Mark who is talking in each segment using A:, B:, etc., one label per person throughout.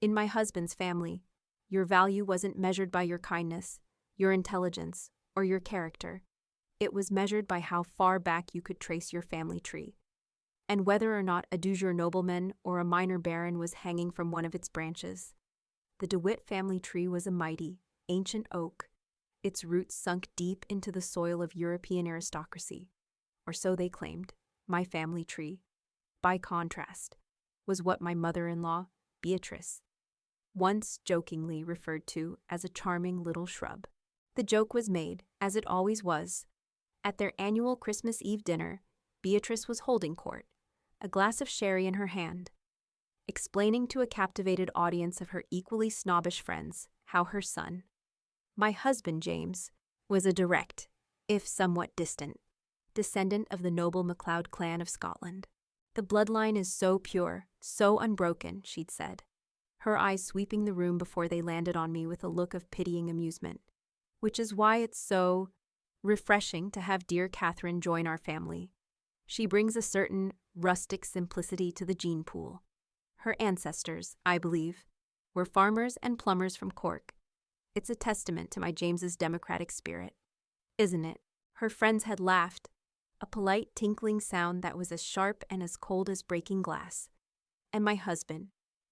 A: In my husband's family, your value wasn't measured by your kindness, your intelligence, or your character. It was measured by how far back you could trace your family tree, and whether or not a du jour nobleman or a minor baron was hanging from one of its branches. The DeWitt family tree was a mighty, ancient oak, its roots sunk deep into the soil of European aristocracy, or so they claimed. My family tree, by contrast, was what my mother-in-law, Beatrice, once jokingly referred to as a charming little shrub. The joke was made, as it always was. At their annual Christmas Eve dinner, Beatrice was holding court, a glass of sherry in her hand, explaining to a captivated audience of her equally snobbish friends how her son, my husband James, was a direct, if somewhat distant, descendant of the noble MacLeod clan of Scotland. The bloodline is so pure, so unbroken, she'd said, her eyes sweeping the room before they landed on me with a look of pitying amusement, which is why it's so refreshing to have dear Catherine join our family. She brings a certain rustic simplicity to the gene pool. Her ancestors, I believe, were farmers and plumbers from Cork. It's a testament to my James's democratic spirit, isn't it? Her friends had laughed, a polite tinkling sound that was as sharp and as cold as breaking glass. And my husband,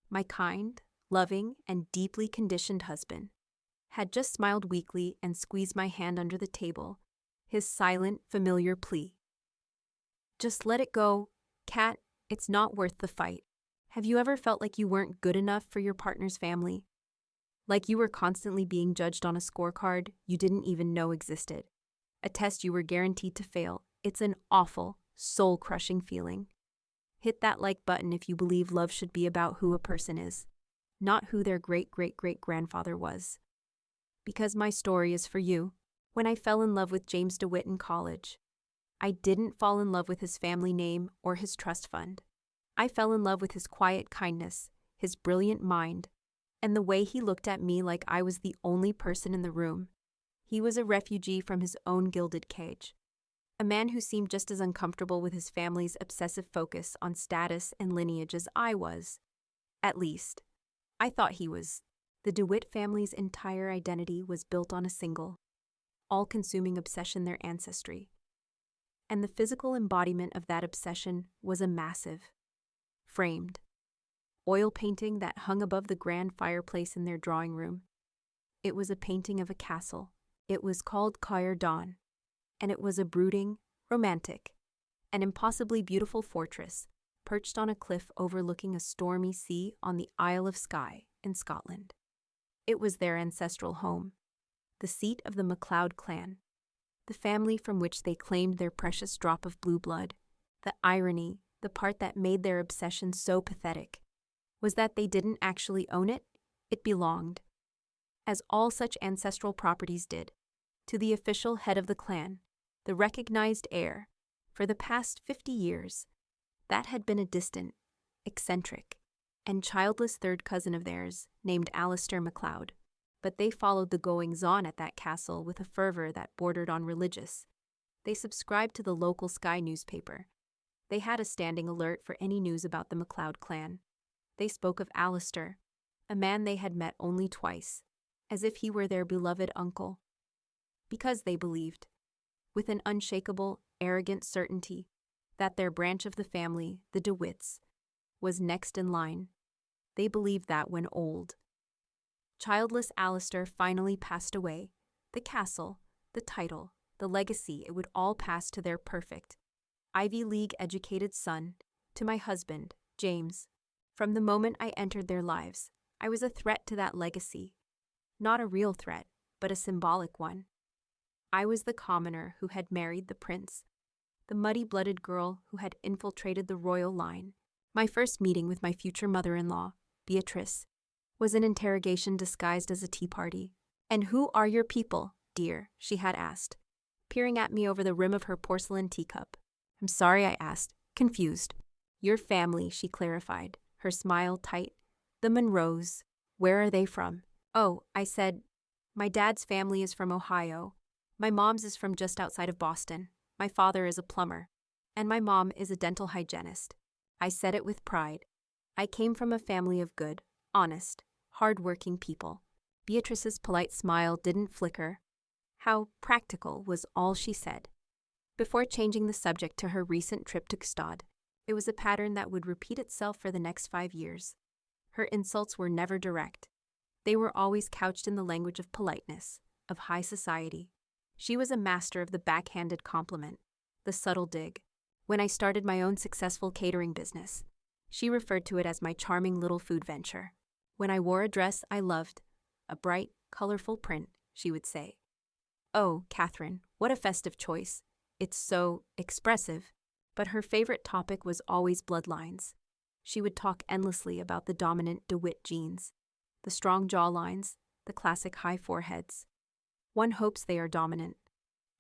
A: my kind, loving, and deeply conditioned husband, had just smiled weakly and squeezed my hand under the table, his silent, familiar plea. Just let it go, Cat, it's not worth the fight. Have you ever felt like you weren't good enough for your partner's family? Like you were constantly being judged on a scorecard you didn't even know existed? A test you were guaranteed to fail. It's an awful, soul-crushing feeling. Hit that like button if you believe love should be about who a person is, not who their great-great-great-grandfather was. Because my story is for you. When I fell in love with James DeWitt in college, I didn't fall in love with his family name or his trust fund. I fell in love with his quiet kindness, his brilliant mind, and the way he looked at me like I was the only person in the room. He was a refugee from his own gilded cage, a man who seemed just as uncomfortable with his family's obsessive focus on status and lineage as I was. At least, I thought he was. The DeWitt family's entire identity was built on a single, all-consuming obsession: their ancestry. And the physical embodiment of that obsession was a massive, framed, oil painting that hung above the grand fireplace in their drawing room. It was a painting of a castle. It was called Heir, and it was a brooding, romantic, and impossibly beautiful fortress perched on a cliff overlooking a stormy sea on the Isle of Skye in Scotland. It was their ancestral home, the seat of the MacLeod clan, the family from which they claimed their precious drop of blue blood. The irony, the part that made their obsession so pathetic, was that they didn't actually own it. It belonged, as all such ancestral properties did, to the official head of the clan, the recognized heir. For the past 50 years, that had been a distant, eccentric, and childless third cousin of theirs named Alistair MacLeod. But they followed the goings-on at that castle with a fervor that bordered on religious. They subscribed to the local Skye newspaper. They had a standing alert for any news about the MacLeod clan. They spoke of Alistair, a man they had met only twice, as if he were their beloved uncle. Because they believed, with an unshakable, arrogant certainty, that their branch of the family, the DeWitts, was next in line. They believed that when old, childless Alistair finally passed away, the castle, the title, the legacy, it would all pass to their perfect, Ivy League-educated son, to my husband, James. From the moment I entered their lives, I was a threat to that legacy. Not a real threat, but a symbolic one. I was the commoner who had married the prince, the muddy-blooded girl who had infiltrated the royal line. My first meeting with my future mother-in-law, Beatrice, was an interrogation disguised as a tea party. "And who are your people, dear?" she had asked, peering at me over the rim of her porcelain teacup. "I'm sorry," I asked, confused. "Your family," she clarified, her smile tight. "The Monroes. Where are they from?" "Oh," I said, "my dad's family is from Ohio. My mom's is from just outside of Boston. My father is a plumber, and my mom is a dental hygienist." I said it with pride. I came from a family of good, honest, hard-working people. Beatrice's polite smile didn't flicker. How practical was all she said. Before changing the subject to her recent trip to Gstaad, it was a pattern that would repeat itself for the next 5 years. Her insults were never direct. They were always couched in the language of politeness, of high society. She was a master of the backhanded compliment, the subtle dig. When I started my own successful catering business, she referred to it as my charming little food venture. When I wore a dress I loved, a bright, colorful print, she would say, "Oh, Catherine, what a festive choice. It's so expressive." But her favorite topic was always bloodlines. She would talk endlessly about the dominant DeWitt genes, the strong jawlines, the classic high foreheads. One hopes they are dominant.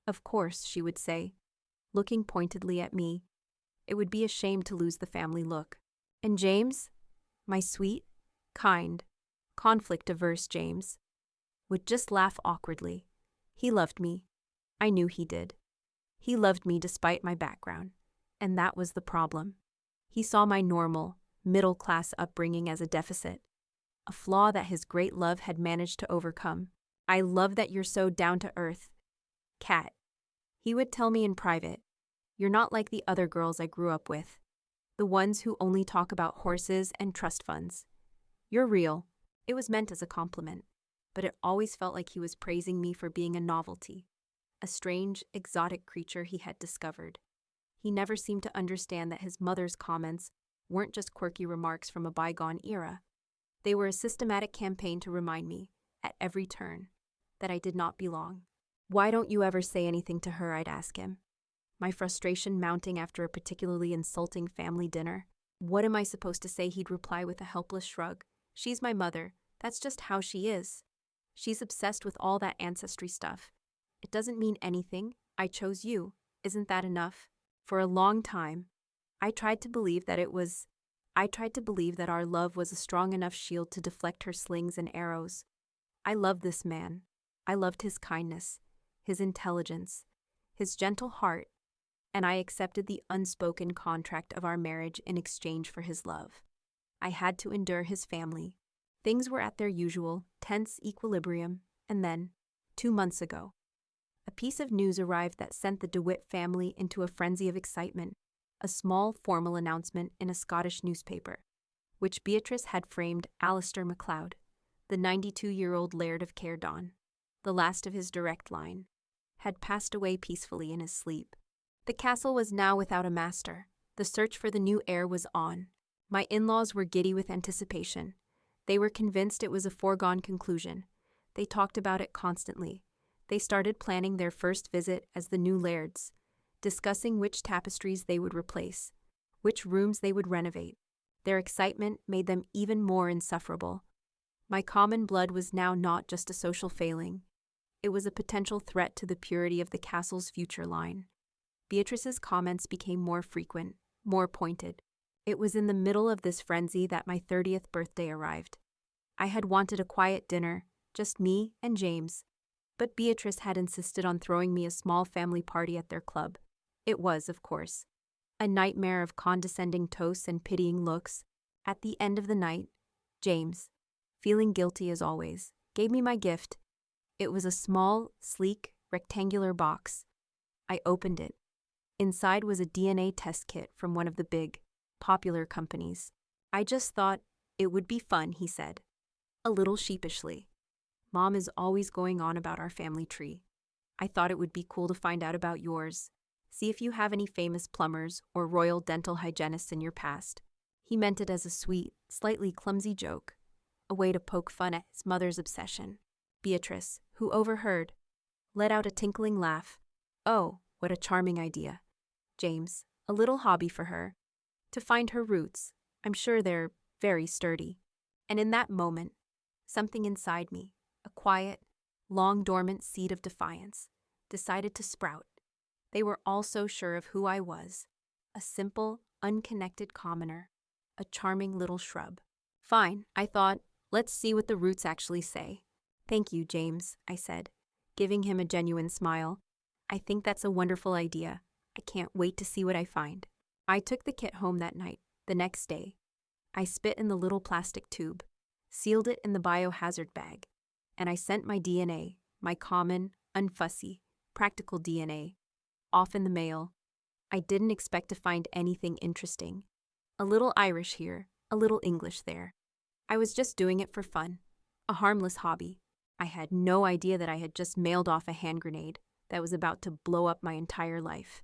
A: Of course, she would say, looking pointedly at me, it would be a shame to lose the family look. And James, my sweet, kind, conflict-averse James, would just laugh awkwardly. He loved me. I knew he did. He loved me despite my background, and that was the problem. He saw my normal, middle-class upbringing as a deficit, a flaw that his great love had managed to overcome. "I love that you're so down-to-earth, Cat," he would tell me in private. "You're not like the other girls I grew up with, the ones who only talk about horses and trust funds. You're real." It was meant as a compliment, but it always felt like he was praising me for being a novelty, a strange, exotic creature he had discovered. He never seemed to understand that his mother's comments weren't just quirky remarks from a bygone era. They were a systematic campaign to remind me, at every turn, that I did not belong. "Why don't you ever say anything to her?" I'd ask him, my frustration mounting after a particularly insulting family dinner. "What am I supposed to say?" He'd reply with a helpless shrug. "She's my mother. That's just how she is. She's obsessed with all that ancestry stuff. It doesn't mean anything. I chose you. Isn't that enough?" For a long time, I tried to believe that our love was a strong enough shield to deflect her slings and arrows. I loved this man. I loved his kindness, his intelligence, his gentle heart, and I accepted the unspoken contract of our marriage in exchange for his love. I had to endure his family. Things were at their usual, tense equilibrium, and then, 2 months ago, a piece of news arrived that sent the DeWitt family into a frenzy of excitement, a small formal announcement in a Scottish newspaper, which Beatrice had framed Alistair MacLeod, the 92-year-old Laird of Caerdon, the last of his direct line, had passed away peacefully in his sleep. The castle was now without a master. The search for the new heir was on. My in-laws were giddy with anticipation. They were convinced it was a foregone conclusion. They talked about it constantly. They started planning their first visit as the new lairds, discussing which tapestries they would replace, which rooms they would renovate. Their excitement made them even more insufferable. My common blood was now not just a social failing. It was a potential threat to the purity of the castle's future line. Beatrice's comments became more frequent, more pointed. It was in the middle of this frenzy that my 30th birthday arrived. I had wanted a quiet dinner, just me and James, but Beatrice had insisted on throwing me a small family party at their club. It was, of course, a nightmare of condescending toasts and pitying looks. At the end of the night, James, feeling guilty as always, gave me my gift. It was a small, sleek, rectangular box. I opened it. Inside was a DNA test kit from one of the big, popular companies. "I just thought it would be fun," he said, a little sheepishly. "Mom is always going on about our family tree. I thought it would be cool to find out about yours. See if you have any famous plumbers or royal dental hygienists in your past." He meant it as a sweet, slightly clumsy joke, a way to poke fun at his mother's obsession. Beatrice, who overheard, let out a tinkling laugh. "Oh, what a charming idea. James, a little hobby for her. To find her roots. I'm sure they're very sturdy." And in that moment, something inside me, a quiet, long-dormant seed of defiance, decided to sprout. They were all so sure of who I was, a simple, unconnected commoner, a charming little shrub. "Fine," I thought, "let's see what the roots actually say." "Thank you, James," I said, giving him a genuine smile. "I think that's a wonderful idea. I can't wait to see what I find." I took the kit home that night. The next day, I spit in the little plastic tube, sealed it in the biohazard bag, and I sent my DNA, my common, unfussy, practical DNA, off in the mail. I didn't expect to find anything interesting. A little Irish here, a little English there. I was just doing it for fun, a harmless hobby. I had no idea that I had just mailed off a hand grenade that was about to blow up my entire life,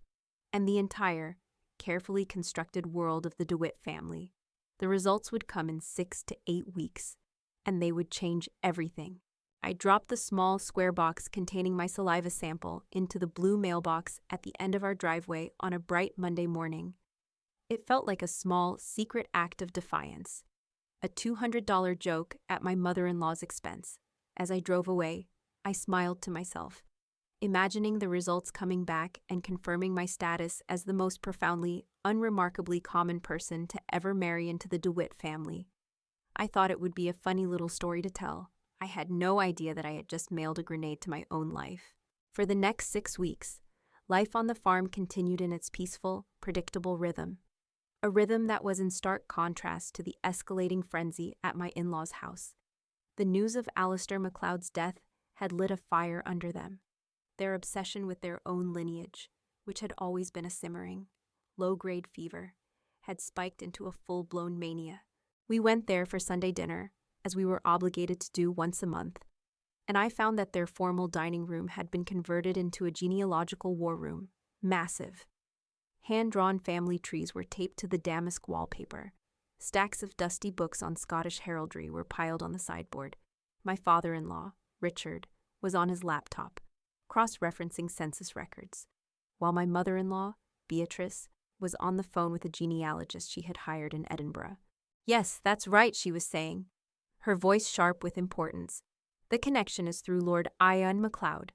A: and the entire, carefully constructed world of the DeWitt family. The results would come in 6 to 8 weeks, and they would change everything. I dropped the small square box containing my saliva sample into the blue mailbox at the end of our driveway on a bright Monday morning. It felt like a small, secret act of defiance, a $200 joke at my mother-in-law's expense. As I drove away, I smiled to myself, imagining the results coming back and confirming my status as the most profoundly, unremarkably common person to ever marry into the DeWitt family. I thought it would be a funny little story to tell. I had no idea that I had just mailed a grenade to my own life. For the next 6 weeks, life on the farm continued in its peaceful, predictable rhythm. A rhythm that was in stark contrast to the escalating frenzy at my in-laws' house. The news of Alistair MacLeod's death had lit a fire under them. Their obsession with their own lineage, which had always been a simmering, low-grade fever, had spiked into a full-blown mania. We went there for Sunday dinner, as we were obligated to do once a month, and I found that their formal dining room had been converted into a genealogical war room, massive. Hand-drawn family trees were taped to the damask wallpaper. Stacks of dusty books on Scottish heraldry were piled on the sideboard. My father-in-law, Richard, was on his laptop, cross-referencing census records, while my mother-in-law, Beatrice, was on the phone with a genealogist she had hired in Edinburgh. "Yes, that's right," she was saying, her voice sharp with importance. "The connection is through Lord Ion MacLeod,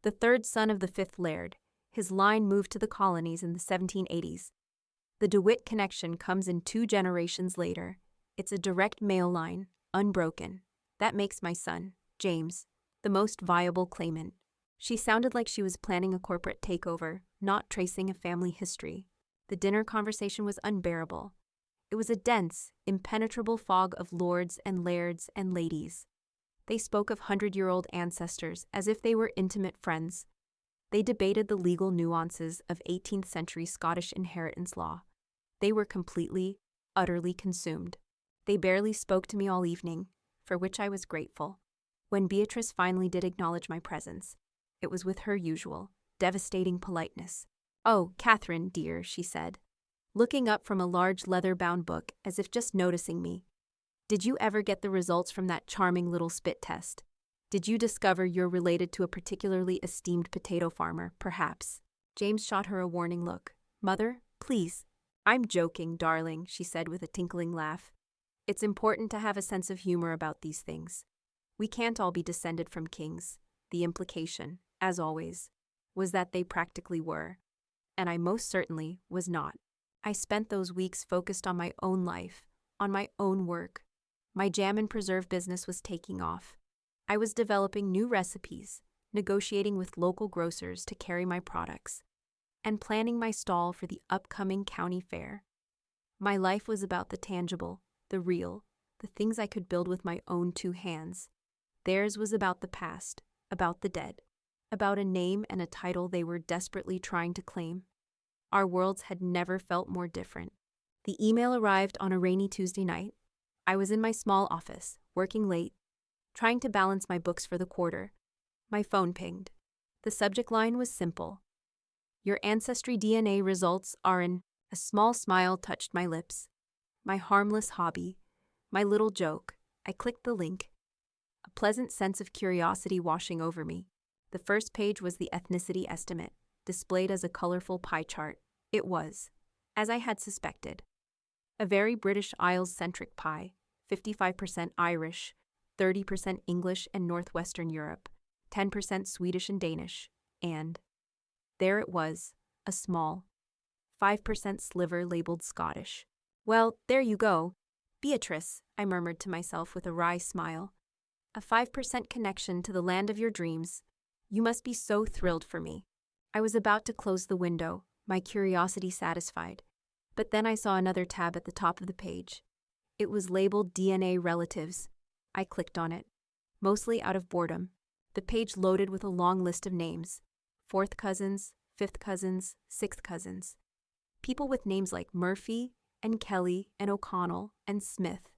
A: the third son of the fifth laird. His line moved to the colonies in the 1780s. The DeWitt connection comes in 2 generations later. It's a direct male line, unbroken. That makes my son, James, the most viable claimant." She sounded like she was planning a corporate takeover, not tracing a family history. The dinner conversation was unbearable. It was a dense, impenetrable fog of lords and lairds and ladies. They spoke of 100-year-old ancestors as if they were intimate friends. They debated the legal nuances of 18th century Scottish inheritance law. They were completely, utterly consumed. They barely spoke to me all evening, for which I was grateful. When Beatrice finally did acknowledge my presence, it was with her usual, devastating politeness. "Oh, Catherine, dear," she said, looking up from a large leather-bound book as if just noticing me. "Did you ever get the results from that charming little spit test? Did you discover you're related to a particularly esteemed potato farmer, perhaps?" James shot her a warning look. "Mother, please." "I'm joking, darling," she said with a tinkling laugh. "It's important to have a sense of humor about these things. We can't all be descended from kings." The implication, as always, was that they practically were, and I most certainly was not. I spent those weeks focused on my own life, on my own work. My jam and preserve business was taking off. I was developing new recipes, negotiating with local grocers to carry my products, and planning my stall for the upcoming county fair. My life was about the tangible, the real, the things I could build with my own 2 hands. Theirs was about the past, about the dead, about a name and a title they were desperately trying to claim. Our worlds had never felt more different. The email arrived on a rainy Tuesday night. I was in my small office, working late, trying to balance my books for the quarter. My phone pinged. The subject line was simple. "Your ancestry DNA results are in..." A small smile touched my lips. My harmless hobby, my little joke. I clicked the link. A pleasant sense of curiosity washing over me. The first page was the ethnicity estimate, displayed as a colorful pie chart. It was, as I had suspected, a very British Isles-centric pie, 55% Irish, 30% English and Northwestern Europe, 10% Swedish and Danish, and there it was, a small, 5% sliver labeled Scottish. "Well, there you go. Beatrice," I murmured to myself with a wry smile. "A 5% connection to the land of your dreams. You must be so thrilled for me." I was about to close the window, my curiosity satisfied, but then I saw another tab at the top of the page. It was labeled DNA Relatives. I clicked on it, mostly out of boredom. The page loaded with a long list of names: fourth cousins, fifth cousins, sixth cousins. People with names like Murphy and Kelly and O'Connell and Smith.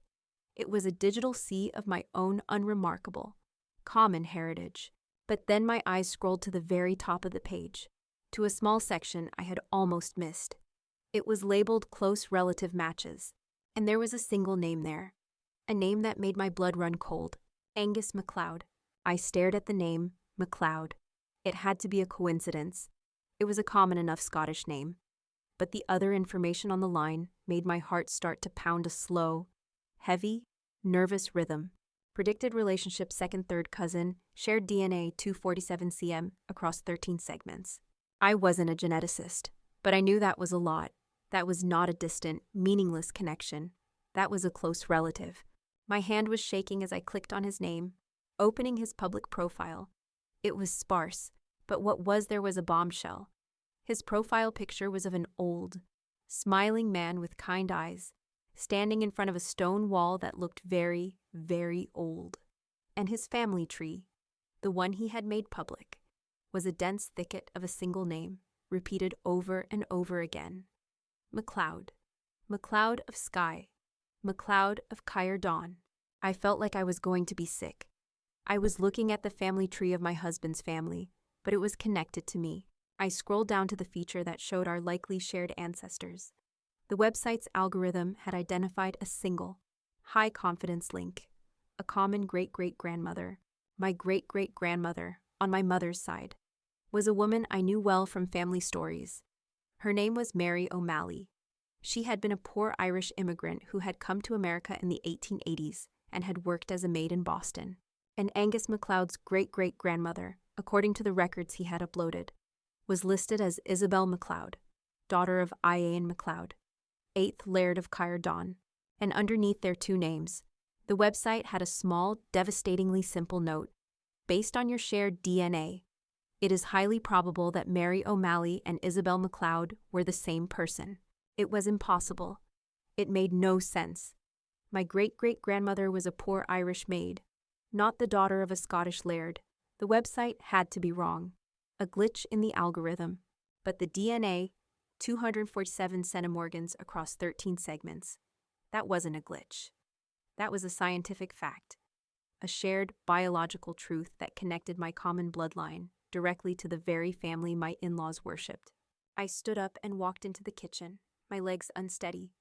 A: It was a digital sea of my own unremarkable, common heritage. But then my eyes scrolled to the very top of the page, to a small section I had almost missed. It was labeled Close Relative Matches, and there was a single name there, a name that made my blood run cold: Angus MacLeod. I stared at the name, MacLeod. It had to be a coincidence. It was a common enough Scottish name. But the other information on the line made my heart start to pound a slow, heavy, nervous rhythm. Predicted relationship second-third cousin, shared DNA 247 cm across 13 segments. I wasn't a geneticist, but I knew that was a lot. That was not a distant, meaningless connection. That was a close relative. My hand was shaking as I clicked on his name, opening his public profile. It was sparse, but what was there was a bombshell. His profile picture was of an old, smiling man with kind eyes, standing in front of a stone wall that looked very, very old. And his family tree, the one he had made public, was a dense thicket of a single name, repeated over and over again. MacLeod. MacLeod of Skye. MacLeod of Heir. I felt like I was going to be sick. I was looking at the family tree of my husband's family, but it was connected to me. I scrolled down to the feature that showed our likely shared ancestors. The website's algorithm had identified a single, high-confidence link: a common great-great-grandmother. My great-great-grandmother, on my mother's side, was a woman I knew well from family stories. Her name was Mary O'Malley. She had been a poor Irish immigrant who had come to America in the 1880s and had worked as a maid in Boston. And Angus MacLeod's great-great-grandmother, according to the records he had uploaded, was listed as Isabel MacLeod, daughter of Ian MacLeod, 8th Laird of Heir, and underneath their two names, the website had a small, devastatingly simple note: based on your shared DNA, it is highly probable that Mary O'Malley and Isabel MacLeod were the same person. It was impossible. It made no sense. My great-great-grandmother was a poor Irish maid, not the daughter of a Scottish laird. The website had to be wrong. A glitch in the algorithm. But the DNA, 247 centimorgans across 13 segments, that wasn't a glitch. That was a scientific fact, a shared biological truth that connected my common bloodline directly to the very family my in-laws worshipped. I stood up and walked into the kitchen, my legs unsteady.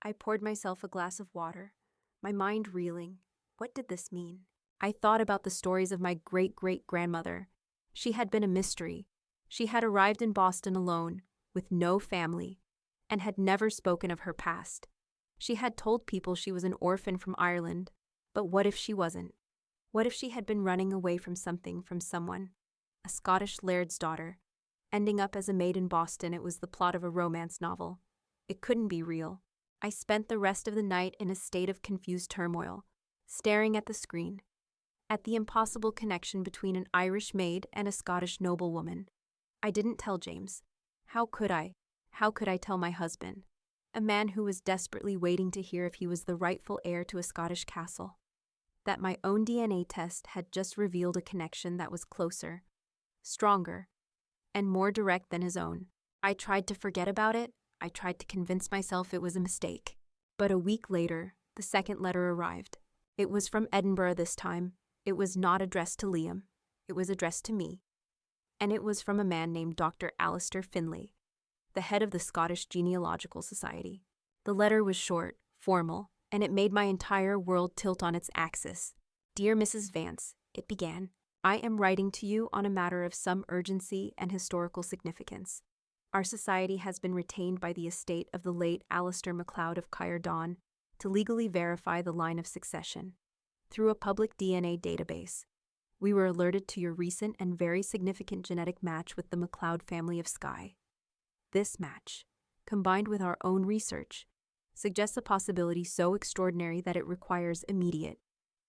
A: I poured myself a glass of water, my mind reeling. What did this mean? I thought about the stories of my great-great-grandmother. She had been a mystery. She had arrived in Boston alone, with no family, and had never spoken of her past. She had told people she was an orphan from Ireland, but what if she wasn't? What if she had been running away from something, from someone? A Scottish laird's daughter, ending up as a maid in Boston. It was the plot of a romance novel. It couldn't be real. I spent the rest of the night in a state of confused turmoil, staring at the screen, at the impossible connection between an Irish maid and a Scottish noblewoman. I didn't tell James. How could I? How could I tell my husband, a man who was desperately waiting to hear if he was the rightful heir to a Scottish castle, that my own DNA test had just revealed a connection that was closer, stronger, and more direct than his own? I tried to forget about it. I tried to convince myself it was a mistake. But a week later, the second letter arrived. It was from Edinburgh this time. It was not addressed to Liam. It was addressed to me. And it was from a man named Dr. Alistair Finlay, the head of the Scottish Genealogical Society. The letter was short, formal, and it made my entire world tilt on its axis. "Dear Mrs. Vance," it began, "I am writing to you on a matter of some urgency and historical significance. Our society has been retained by the estate of the late Alistair MacLeod of Heir to legally verify the line of succession. Through a public DNA database, we were alerted to your recent and very significant genetic match with the MacLeod family of Skye. This match, combined with our own research, suggests a possibility so extraordinary that it requires immediate,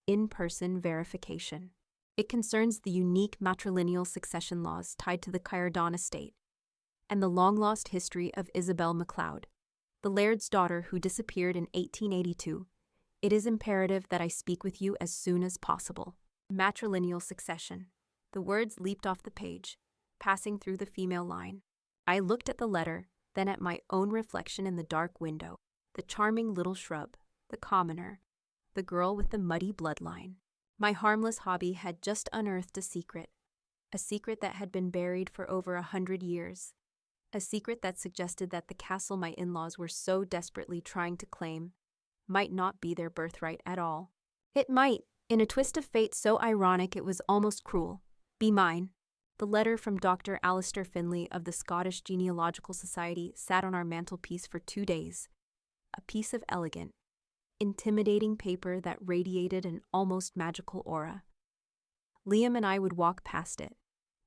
A: in-person verification. It concerns the unique matrilineal succession laws tied to the Heir estate, and the long-lost history of Isabel MacLeod, the laird's daughter who disappeared in 1882, It is imperative that I speak with you as soon as possible. Matrilineal succession. The words leaped off the page, passing through the female line. I looked at the letter, then at my own reflection in the dark window, the charming little shrub, the commoner, the girl with the muddy bloodline. My harmless hobby had just unearthed a secret that had been buried for over 100 years, a secret that suggested that the castle my in-laws were so desperately trying to claim might not be their birthright at all. It might, in a twist of fate so ironic it was almost cruel, be mine. The letter from Dr. Alistair Finlay of the Scottish Genealogical Society sat on our mantelpiece for 2 days, a piece of elegant, intimidating paper that radiated an almost magical aura. Liam and I would walk past it,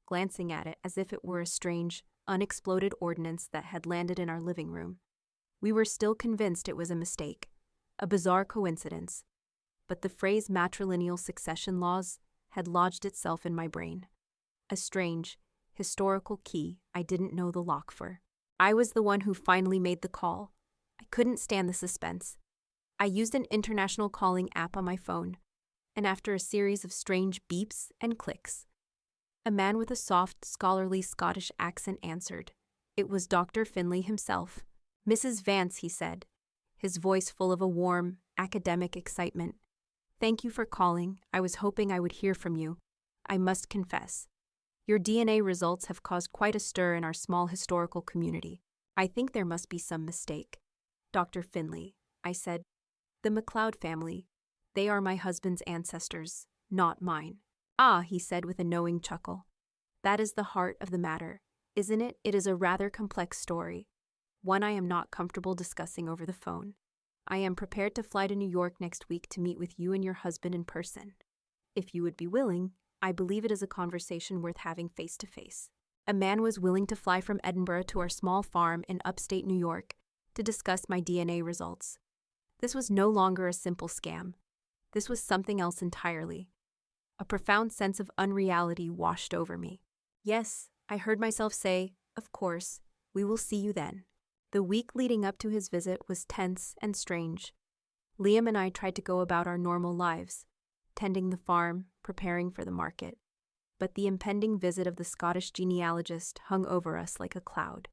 A: glancing at it as if it were a strange, unexploded ordnance that had landed in our living room. We were still convinced it was a mistake, a bizarre coincidence, but the phrase matrilineal succession laws had lodged itself in my brain. A strange, historical key I didn't know the lock for. I was the one who finally made the call. I couldn't stand the suspense. I used an international calling app on my phone, and after a series of strange beeps and clicks, a man with a soft, scholarly Scottish accent answered. It was Dr. Finlay himself. "Mrs. Vance," he said, his voice full of a warm, academic excitement. "Thank you for calling. I was hoping I would hear from you. I must confess, your DNA results have caused quite a stir in our small historical community. I think there must be some mistake." "Dr. Finlay," I said, "the MacLeod family, they are my husband's ancestors, not mine." "Ah," he said with a knowing chuckle. "That is the heart of the matter, isn't it? It is a rather complex story, one I am not comfortable discussing over the phone. I am prepared to fly to New York next week to meet with you and your husband in person. If you would be willing, I believe it is a conversation worth having face to face." A man was willing to fly from Edinburgh to our small farm in upstate New York to discuss my DNA results. This was no longer a simple scam. This was something else entirely. A profound sense of unreality washed over me. "Yes," I heard myself say, "of course, we will see you then." The week leading up to his visit was tense and strange. Liam and I tried to go about our normal lives, tending the farm, preparing for the market. But the impending visit of the Scottish genealogist hung over us like a cloud.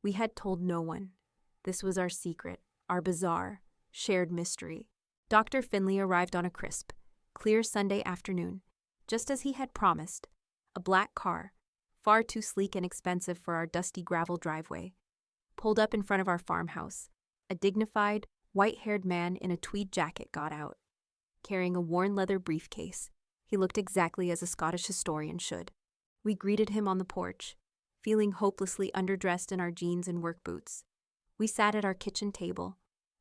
A: We had told no one. This was our secret, our bizarre, shared mystery. Dr. Finlay arrived on a crisp, clear Sunday afternoon, just as he had promised, a black car, far too sleek and expensive for our dusty gravel driveway, pulled up in front of our farmhouse. A dignified, white-haired man in a tweed jacket got out. Carrying a worn leather briefcase, he looked exactly as a Scottish historian should. We greeted him on the porch, feeling hopelessly underdressed in our jeans and work boots. We sat at our kitchen table,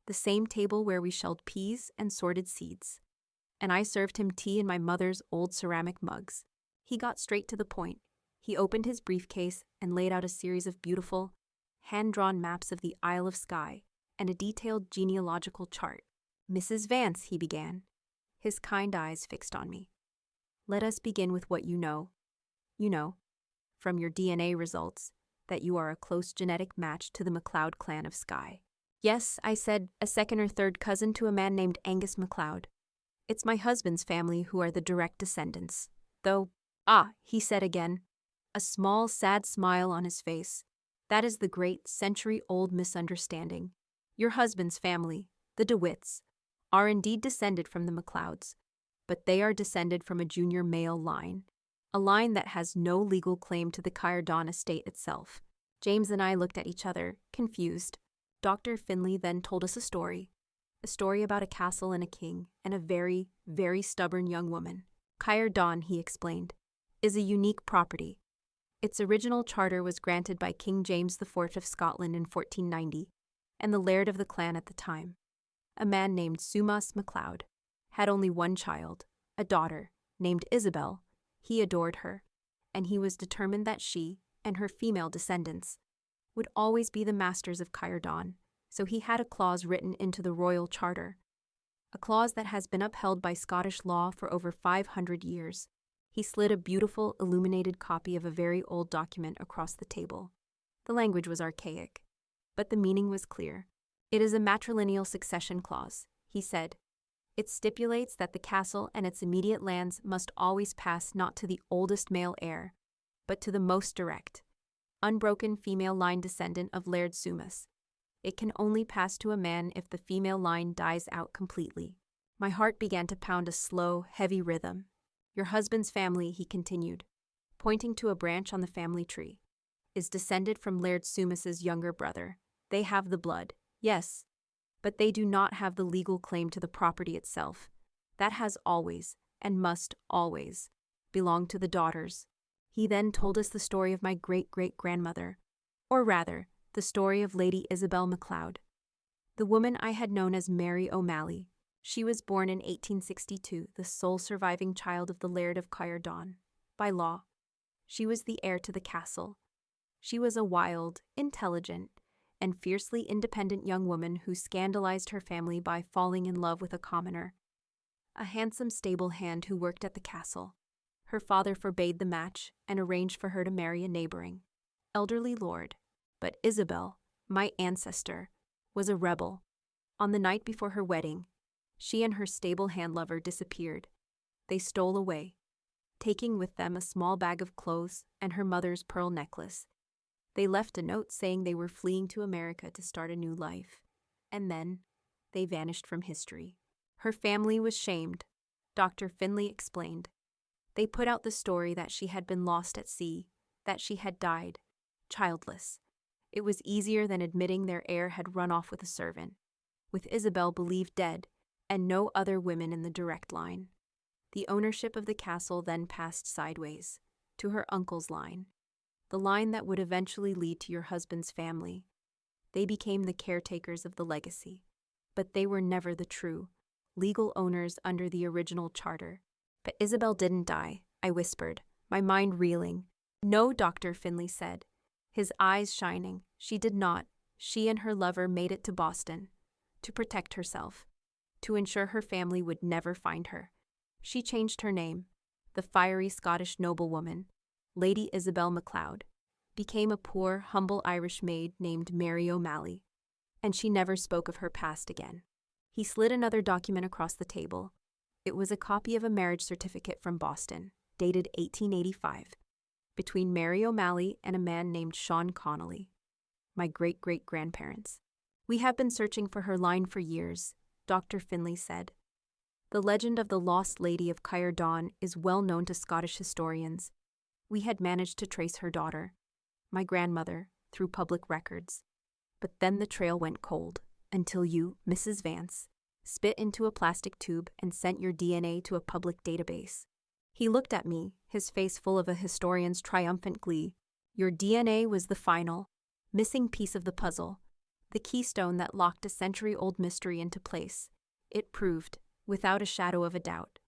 A: the same table where we shelled peas and sorted seeds, and I served him tea in my mother's old ceramic mugs. He got straight to the point. He opened his briefcase and laid out a series of beautiful, hand-drawn maps of the Isle of Skye and a detailed genealogical chart. "Mrs. Vance," he began, his kind eyes fixed on me. "Let us begin with what you know. You know, from your DNA results, that you are a close genetic match to the MacLeod clan of Skye." "Yes," I said, "a second or third cousin to a man named Angus MacLeod. It's my husband's family who are the direct descendants. Though, ah," he said again, a small, sad smile on his face. "That is the great, century-old misunderstanding. Your husband's family, the DeWitts, are indeed descended from the MacLeods, but they are descended from a junior male line, a line that has no legal claim to the Caerdon estate itself." James and I looked at each other, confused. Dr. Finlay then told us a story about a castle and a king and a very, very stubborn young woman. "Caerdon," he explained, "is a unique property. Its original charter was granted by King James IV of Scotland in 1490, and the laird of the clan at the time, a man named Sumas MacLeod, had only one child, a daughter, named Isabel. He adored her, and he was determined that she, and her female descendants, would always be the masters of Caerdon, so he had a clause written into the royal charter, a clause that has been upheld by Scottish law for over 500 years. He slid a beautiful, illuminated copy of a very old document across the table. The language was archaic, but the meaning was clear. "It is a matrilineal succession clause," he said. It stipulates that the castle and its immediate lands must always pass not to the oldest male heir, but to the most direct, unbroken female line descendant of Laird Sumas. It can only pass to a man if the female line dies out completely. My heart began to pound a slow, heavy rhythm. Your husband's family, he continued, pointing to a branch on the family tree, is descended from Laird Sumas's younger brother. They have the blood, yes, but they do not have the legal claim to the property itself. That has always, and must always, belong to the daughters. He then told us the story of my great-great-grandmother, or rather, the story of Lady Isabel MacLeod, the woman I had known as Mary O'Malley. She was born in 1862, the sole surviving child of the Laird of Caerdon. By law, she was the heir to the castle. She was a wild, intelligent, and fiercely independent young woman who scandalized her family by falling in love with a commoner, a handsome stable hand who worked at the castle. Her father forbade the match and arranged for her to marry a neighboring, elderly lord. But Isabel, my ancestor, was a rebel. On the night before her wedding, she and her stable hand lover disappeared. They stole away, taking with them a small bag of clothes and her mother's pearl necklace. They left a note saying they were fleeing to America to start a new life. And then, they vanished from history. Her family was shamed, Dr. Finlay explained. They put out the story that she had been lost at sea, that she had died, childless. It was easier than admitting their heir had run off with a servant, with Isabel believed dead, and no other women in the direct line. The ownership of the castle then passed sideways, to her uncle's line, the line that would eventually lead to your husband's family. They became the caretakers of the legacy, but they were never the true, legal owners under the original charter. But Isabel didn't die, I whispered, my mind reeling. No, Dr. Finlay said, his eyes shining. She did not. She and her lover made it to Boston, to protect herself, to ensure her family would never find her. She changed her name, the fiery Scottish noblewoman, Lady Isabel MacLeod, became a poor, humble Irish maid named Mary O'Malley, and she never spoke of her past again. He slid another document across the table. It was a copy of a marriage certificate from Boston, dated 1885, between Mary O'Malley and a man named Sean Connolly, my great-great-grandparents. We have been searching for her line for years, Dr. Finlay said. The legend of the Lost Lady of Caerdon is well known to Scottish historians. We had managed to trace her daughter, my grandmother, through public records. But then the trail went cold, until you, Mrs. Vance, spit into a plastic tube and sent your DNA to a public database. He looked at me, his face full of a historian's triumphant glee. Your DNA was the final, missing piece of the puzzle, the keystone that locked a century-old mystery into place. It proved, without a shadow of a doubt,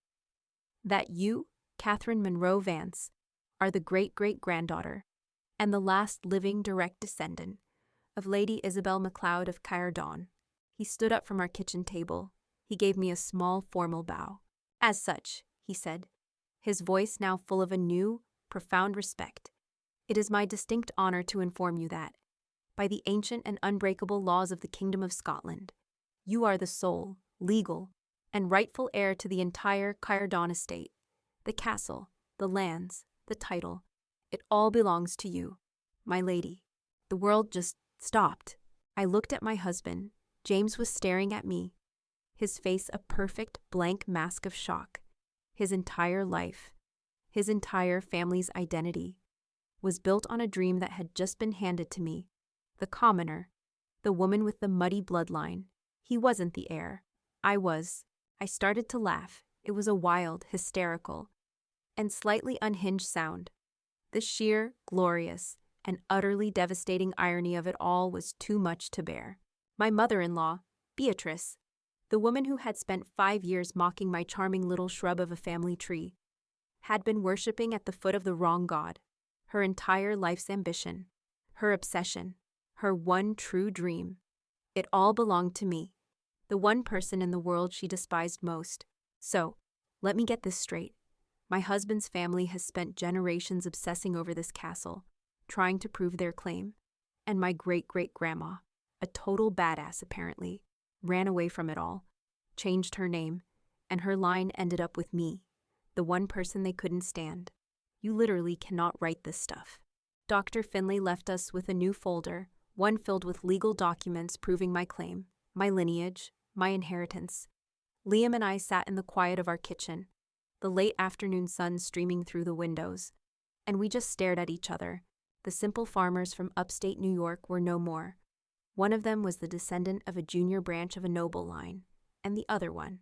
A: that you, Catherine Monroe Vance, are the great-great-granddaughter and the last living direct descendant of Lady Isabel MacLeod of Caerdon. He stood up from our kitchen table. He gave me a small, formal bow. As such, he said, his voice now full of a new, profound respect, it is my distinct honor to inform you that, by the ancient and unbreakable laws of the Kingdom of Scotland, you are the sole, legal, and rightful heir to the entire Caerdon estate, the castle, the lands, the title. It all belongs to you, my lady. The world just stopped. I looked at my husband. James was staring at me, his face a perfect blank mask of shock. His entire life, his entire family's identity, was built on a dream that had just been handed to me. The commoner, the woman with the muddy bloodline. He wasn't the heir. I was. I started to laugh. It was a wild, hysterical, and slightly unhinged sound. The sheer, glorious, and utterly devastating irony of it all was too much to bear. My mother-in-law, Beatrice, the woman who had spent 5 years mocking my charming little shrub of a family tree, had been worshipping at the foot of the wrong god. Her entire life's ambition, her obsession, her one true dream. It all belonged to me, the one person in the world she despised most. So, let me get this straight. My husband's family has spent generations obsessing over this castle, trying to prove their claim, and my great-great-grandma, a total badass apparently, ran away from it all, changed her name, and her line ended up with me, the one person they couldn't stand. You literally cannot write this stuff. Dr. Finlay left us with a new folder, one filled with legal documents proving my claim, my lineage, my inheritance. Liam and I sat in the quiet of our kitchen, the late afternoon sun streaming through the windows, and we just stared at each other. The simple farmers from upstate New York were no more. One of them was the descendant of a junior branch of a noble line, and the other one,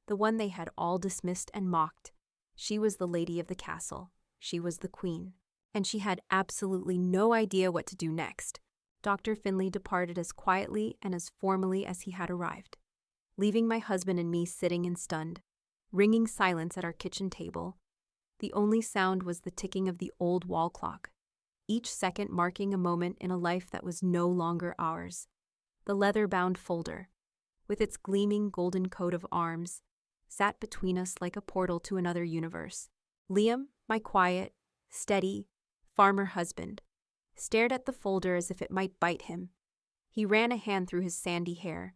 A: the one they had all dismissed and mocked, she was the lady of the castle. She was the queen, and she had absolutely no idea what to do next. Dr. Finlay departed as quietly and as formally as he had arrived, leaving my husband and me sitting in stunned, ringing silence at our kitchen table. The only sound was the ticking of the old wall clock, each second marking a moment in a life that was no longer ours. The leather-bound folder, with its gleaming golden coat of arms, sat between us like a portal to another universe. Liam, my quiet, steady, farmer husband, stared at the folder as if it might bite him. He ran a hand through his sandy hair,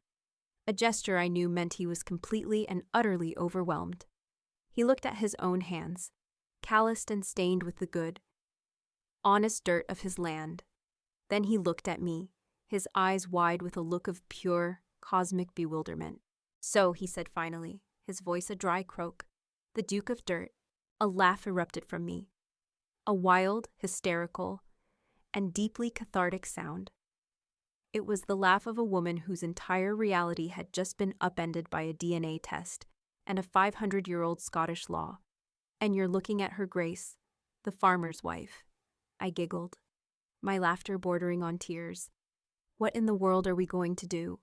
A: a gesture I knew meant he was completely and utterly overwhelmed. He looked at his own hands, calloused and stained with the good, honest dirt of his land. Then he looked at me, his eyes wide with a look of pure, cosmic bewilderment. "So," he said finally, his voice a dry croak, "the Duke of Dirt." A laugh erupted from me, a wild, hysterical, and deeply cathartic sound. It was the laugh of a woman whose entire reality had just been upended by a DNA test and a 500-year-old Scottish law. "And you're looking at her grace, the farmer's wife." I giggled, my laughter bordering on tears. "What in the world are we going to do?"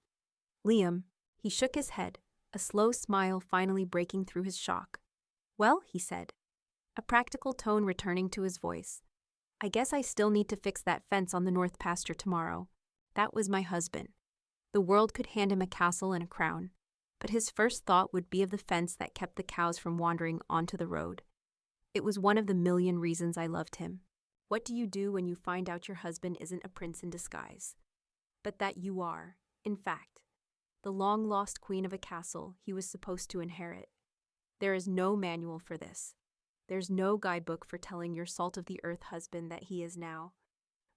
A: Liam, he shook his head, a slow smile finally breaking through his shock. "Well," he said, a practical tone returning to his voice, "I guess I still need to fix that fence on the north pasture tomorrow." That was my husband. The world could hand him a castle and a crown, but his first thought would be of the fence that kept the cows from wandering onto the road. It was one of the million reasons I loved him. What do you do when you find out your husband isn't a prince in disguise, but that you are, in fact, the long-lost queen of a castle he was supposed to inherit? There is no manual for this. There's no guidebook for telling your salt-of-the-earth husband that he is now,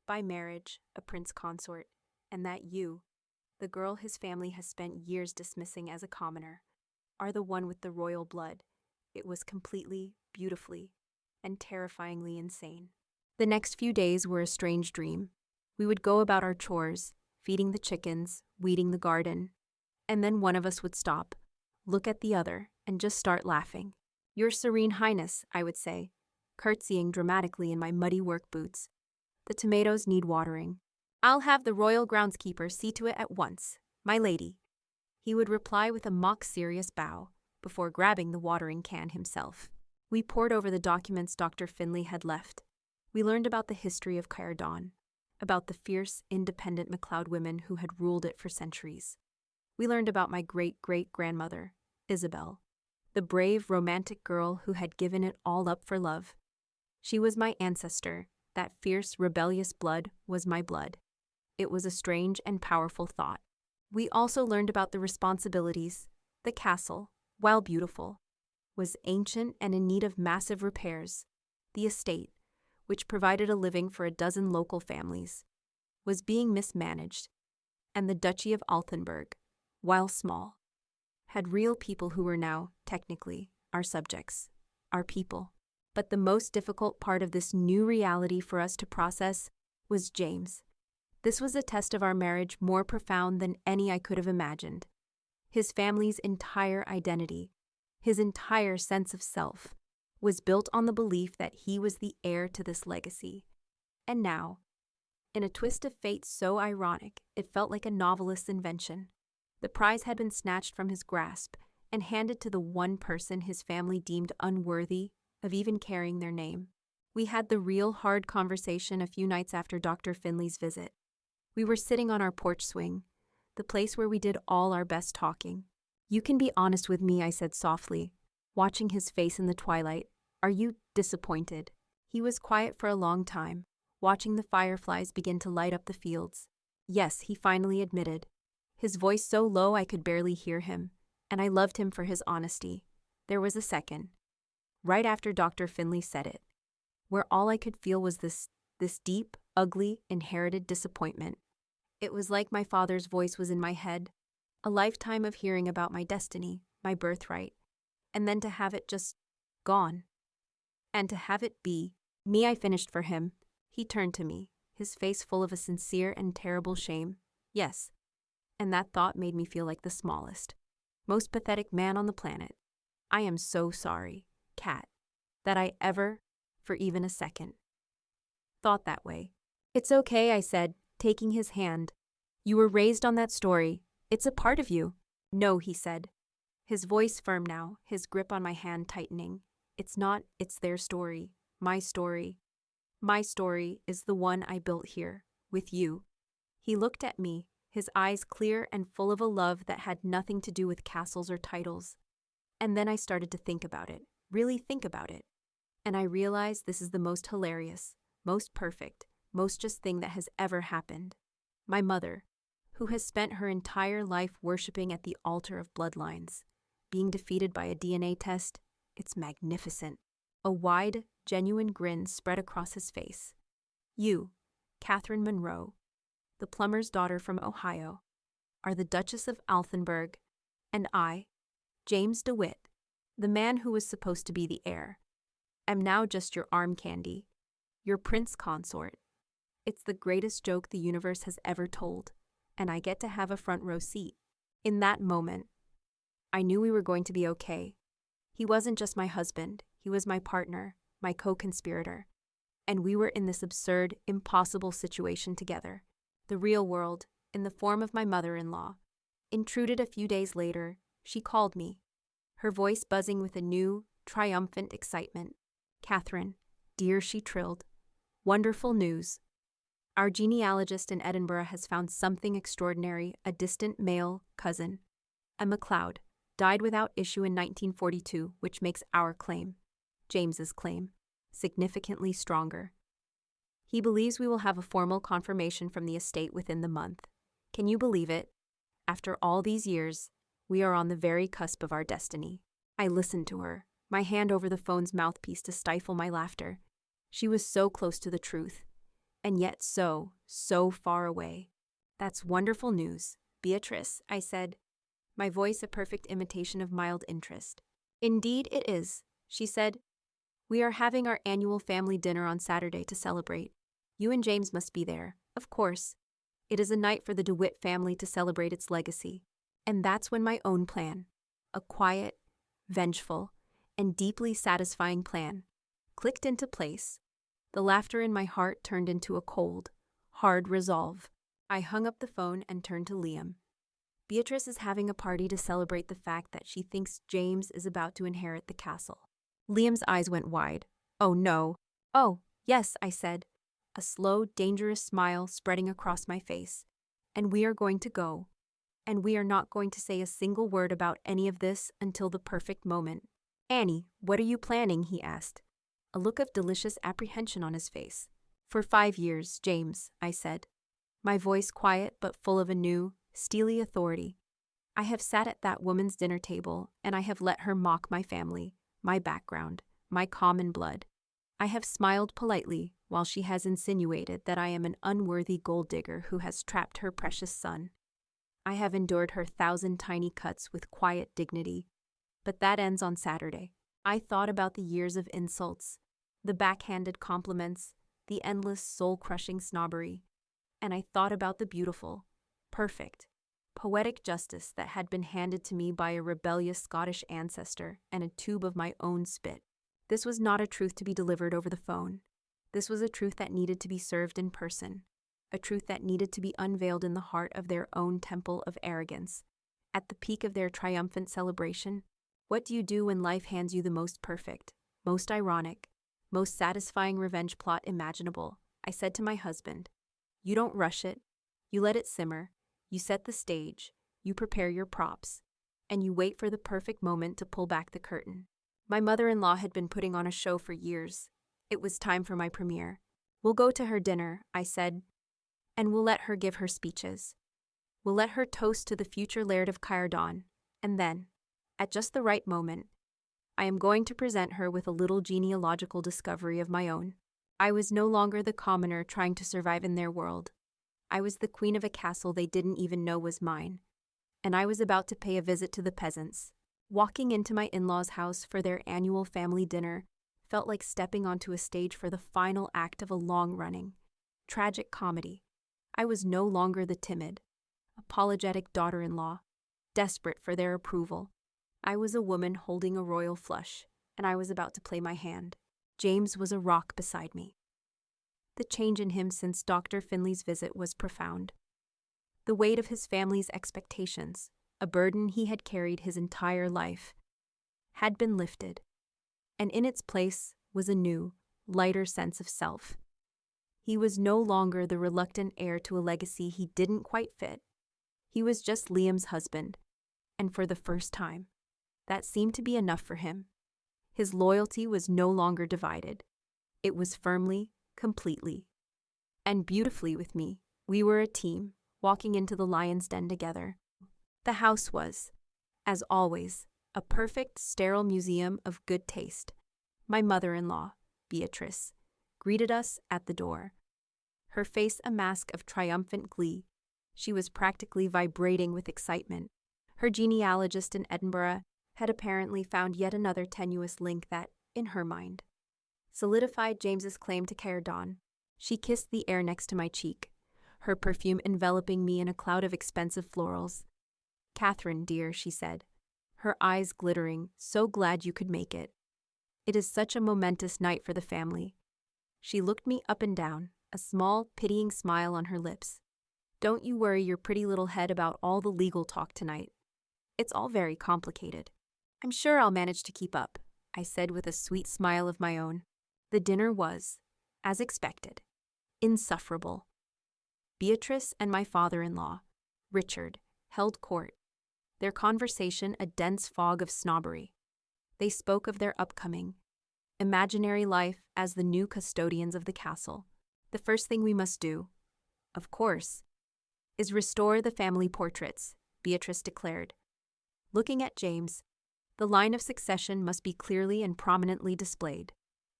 A: by marriage, a prince consort, and that you, the girl his family has spent years dismissing as a commoner, are the one with the royal blood. It was completely, beautifully, and terrifyingly insane. The next few days were a strange dream. We would go about our chores, feeding the chickens, weeding the garden, and then one of us would stop, look at the other, and just start laughing. "Your Serene Highness," I would say, curtsying dramatically in my muddy work boots. "The tomatoes need watering." "I'll have the royal groundskeeper see to it at once, my lady," he would reply with a mock-serious bow, before grabbing the watering can himself. We pored over the documents Dr. Finlay had left. We learned about the history of Caerdon, about the fierce, independent MacLeod women who had ruled it for centuries. We learned about my great-great-grandmother, Isabel, the brave, romantic girl who had given it all up for love. She was my ancestor. That fierce, rebellious blood was my blood. It was a strange and powerful thought. We also learned about the responsibilities. The castle, while beautiful, was ancient and in need of massive repairs. The estate, which provided a living for a dozen local families, was being mismanaged. And the Duchy of Altenburg, while small, had real people who were now, technically, our subjects, our people. But the most difficult part of this new reality for us to process was James. This was a test of our marriage more profound than any I could have imagined. His family's entire identity, his entire sense of self, was built on the belief that he was the heir to this legacy. And now, in a twist of fate so ironic, it felt like a novelist's invention. The prize had been snatched from his grasp and handed to the one person his family deemed unworthy of even carrying their name. We had the real hard conversation a few nights after Dr. Finlay's visit. We were sitting on our porch swing, the place where we did all our best talking. "You can be honest with me," I said softly, watching his face in the twilight. "Are you disappointed?" He was quiet for a long time, watching the fireflies begin to light up the fields. "Yes," he finally admitted, his voice so low I could barely hear him, and I loved him for his honesty. There was a second, right after Dr. Finley said it, where all I could feel was this deep, ugly, inherited disappointment. It was like my father's voice was in my head, a lifetime of hearing about my destiny, my birthright, and then to have it just gone. And to have it be me. I finished for him. He turned to me, his face full of a sincere and terrible shame. Yes. And that thought made me feel like the smallest, most pathetic man on the planet. I am so sorry, Kat, that I ever, for even a second, thought that way. It's okay, I said, taking his hand. You were raised on that story. It's a part of you. No, he said, his voice firm now, his grip on my hand tightening. It's not, it's their story. My story. My story is the one I built here, with you. He looked at me, his eyes clear and full of a love that had nothing to do with castles or titles. And then I started to think about it, really think about it. And I realized this is the most hilarious, most perfect, most just thing that has ever happened. My mother, who has spent her entire life worshipping at the altar of bloodlines, being defeated by a DNA test, it's magnificent. A wide, genuine grin spread across his face. You, Catherine Monroe, the plumber's daughter from Ohio, are the Duchess of Altenburg, and I, James DeWitt, the man who was supposed to be the heir, am now just your arm candy, your prince consort. It's the greatest joke the universe has ever told, and I get to have a front row seat. In that moment, I knew we were going to be okay. He wasn't just my husband, he was my partner, my co-conspirator, and we were in this absurd, impossible situation together. The real world, in the form of my mother-in-law, intruded a few days later. She called me, her voice buzzing with a new, triumphant excitement. Catherine, dear, she trilled. Wonderful news. Our genealogist in Edinburgh has found something extraordinary. A distant male cousin, a MacLeod, died without issue in 1942, which makes our claim, James's claim, significantly stronger. He believes we will have a formal confirmation from the estate within the month. Can you believe it? After all these years, we are on the very cusp of our destiny. I listened to her, my hand over the phone's mouthpiece to stifle my laughter. She was so close to the truth, and yet so far away. That's wonderful news, Beatrice, I said, my voice a perfect imitation of mild interest. Indeed it is, she said. We are having our annual family dinner on Saturday to celebrate. You and James must be there, of course. It is a night for the DeWitt family to celebrate its legacy. And that's when my own plan, a quiet, vengeful, and deeply satisfying plan, clicked into place. The laughter in my heart turned into a cold, hard resolve. I hung up the phone and turned to Liam. Beatrice is having a party to celebrate the fact that she thinks James is about to inherit the castle. Liam's eyes went wide. Oh no. Oh, yes, I said, a slow, dangerous smile spreading across my face. And we are going to go. And we are not going to say a single word about any of this until the perfect moment. Annie, what are you planning? He asked, a look of delicious apprehension on his face. For 5 years, James, I said, my voice quiet but full of a new, steely authority. I have sat at that woman's dinner table, and I have let her mock my family, my background, my common blood. I have smiled politely while she has insinuated that I am an unworthy gold digger who has trapped her precious son. I have endured her 1,000 tiny cuts with quiet dignity, but that ends on Saturday. I thought about the years of insults, the backhanded compliments, the endless soul-crushing snobbery, and I thought about the beautiful, perfect, poetic justice that had been handed to me by a rebellious Scottish ancestor and a tube of my own spit. This was not a truth to be delivered over the phone. This was a truth that needed to be served in person, a truth that needed to be unveiled in the heart of their own temple of arrogance. At the peak of their triumphant celebration, what do you do when life hands you the most perfect, most ironic, most satisfying revenge plot imaginable? I said to my husband, you don't rush it, you let it simmer, you set the stage, you prepare your props, and you wait for the perfect moment to pull back the curtain. My mother-in-law had been putting on a show for years. It was time for my premiere. We'll go to her dinner, I said, and we'll let her give her speeches. We'll let her toast to the future Laird of Caerdon, and then, at just the right moment, I am going to present her with a little genealogical discovery of my own. I was no longer the commoner trying to survive in their world. I was the queen of a castle they didn't even know was mine. And I was about to pay a visit to the peasants. Walking into my in-laws' house for their annual family dinner felt like stepping onto a stage for the final act of a long-running, tragic comedy. I was no longer the timid, apologetic daughter-in-law, desperate for their approval. I was a woman holding a royal flush, and I was about to play my hand. James was a rock beside me. The change in him since Dr. Finley's visit was profound. The weight of his family's expectations, a burden he had carried his entire life, had been lifted, and in its place was a new, lighter sense of self. He was no longer the reluctant heir to a legacy he didn't quite fit. He was just Liam's husband, and for the first time, that seemed to be enough for him. His loyalty was no longer divided. It was firmly, completely, and beautifully with me. We were a team, walking into the lion's den together. The house was, as always, a perfect, sterile museum of good taste. My mother-in-law, Beatrice, greeted us at the door, her face a mask of triumphant glee. She was practically vibrating with excitement. Her genealogist in Edinburgh had apparently found yet another tenuous link that, in her mind, solidified James's claim to Heir. She kissed the air next to my cheek, her perfume enveloping me in a cloud of expensive florals. "Catherine, dear," she said, her eyes glittering, "so glad you could make it. It is such a momentous night for the family." She looked me up and down, a small, pitying smile on her lips. "Don't you worry your pretty little head about all the legal talk tonight. It's all very complicated. I'm sure I'll manage to keep up," I said with a sweet smile of my own. The dinner was, as expected, insufferable. Beatrice and my father-in-law, Richard, held court, their conversation a dense fog of snobbery. They spoke of their upcoming, imaginary life as the new custodians of the castle. "The first thing we must do, of course, is restore the family portraits," Beatrice declared. Looking at James, "The line of succession must be clearly and prominently displayed.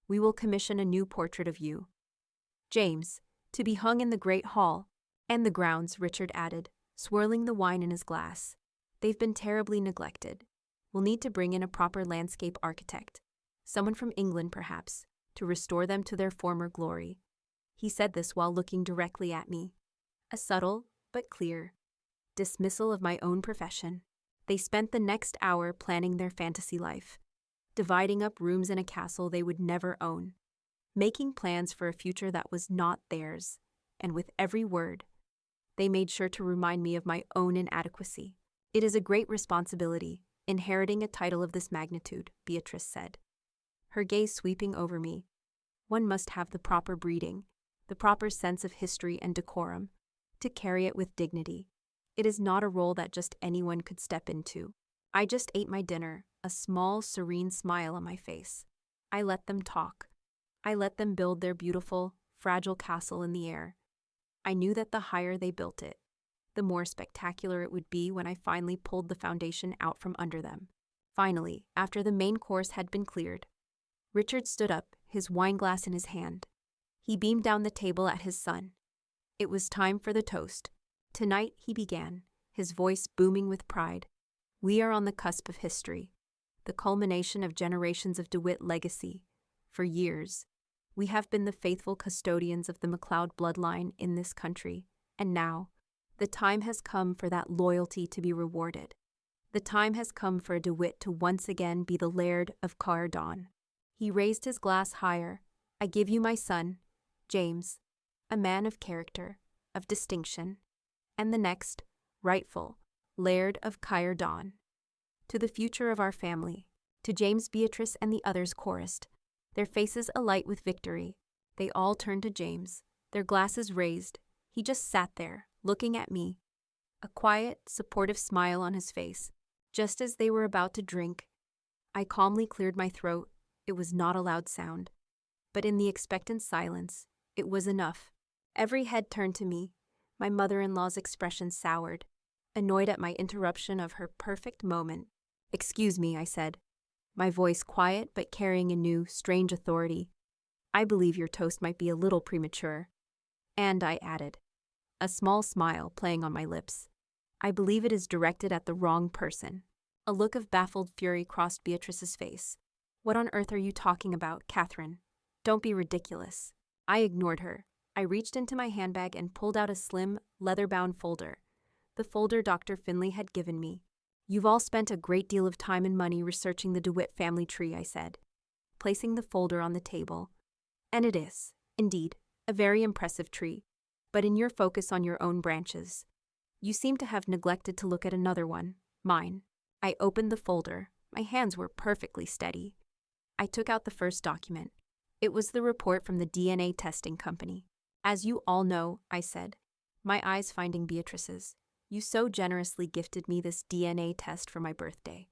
A: We will commission a new portrait of you, James, to be hung in the great hall, and the grounds," Richard added, swirling the wine in his glass. "They've been terribly neglected. We'll need to bring in a proper landscape architect, someone from England perhaps, to restore them to their former glory." He said this while looking directly at me. A subtle, but clear, dismissal of my own profession. They spent the next hour planning their fantasy life, dividing up rooms in a castle they would never own, making plans for a future that was not theirs, and with every word, they made sure to remind me of my own inadequacy. "It is a great responsibility, inheriting a title of this magnitude," Beatrice said, her gaze sweeping over me. "One must have the proper breeding, the proper sense of history and decorum, to carry it with dignity. It is not a role that just anyone could step into." I just ate my dinner, a small, serene smile on my face. I let them talk. I let them build their beautiful, fragile castle in the air. I knew that the higher they built it, the more spectacular it would be when I finally pulled the foundation out from under them. Finally, after the main course had been cleared, Richard stood up, his wineglass in his hand. He beamed down the table at his son. It was time for the toast. "Tonight," he began, his voice booming with pride, "we are on the cusp of history, the culmination of generations of DeWitt legacy. For years, we have been the faithful custodians of the MacLeod bloodline in this country, and now, the time has come for that loyalty to be rewarded. The time has come for a DeWitt to once again be the Laird of Heir." He raised his glass higher. "I give you my son, James, a man of character, of distinction, and the next, rightful, Laird of Heir. To the future of our family." To James, Beatrice, and the others chorused, their faces alight with victory. They all turned to James, their glasses raised. He just sat there, looking at me, a quiet, supportive smile on his face. Just as they were about to drink, I calmly cleared my throat. It was not a loud sound, but in the expectant silence, it was enough. Every head turned to me. My mother-in-law's expression soured, annoyed at my interruption of her perfect moment. "Excuse me," I said. my voice quiet but carrying a new, strange authority. I believe your toast might be a little premature. And I added, a small smile playing on my lips, I believe it is directed at the wrong person. A look of baffled fury crossed Beatrice's face. What on earth are you talking about, Catherine? Don't be ridiculous. I ignored her. I reached into my handbag and pulled out a slim, leather-bound folder. The folder Dr. Finley had given me. You've all spent a great deal of time and money researching the DeWitt family tree, I said, placing the folder on the table. And it is, indeed, a very impressive tree, but in your focus on your own branches, you seem to have neglected to look at another one, mine. I opened the folder. My hands were perfectly steady. I took out the first document. It was the report from the DNA testing company. As you all know, I said, my eyes finding Beatrice's. You so generously gifted me this DNA test for my birthday.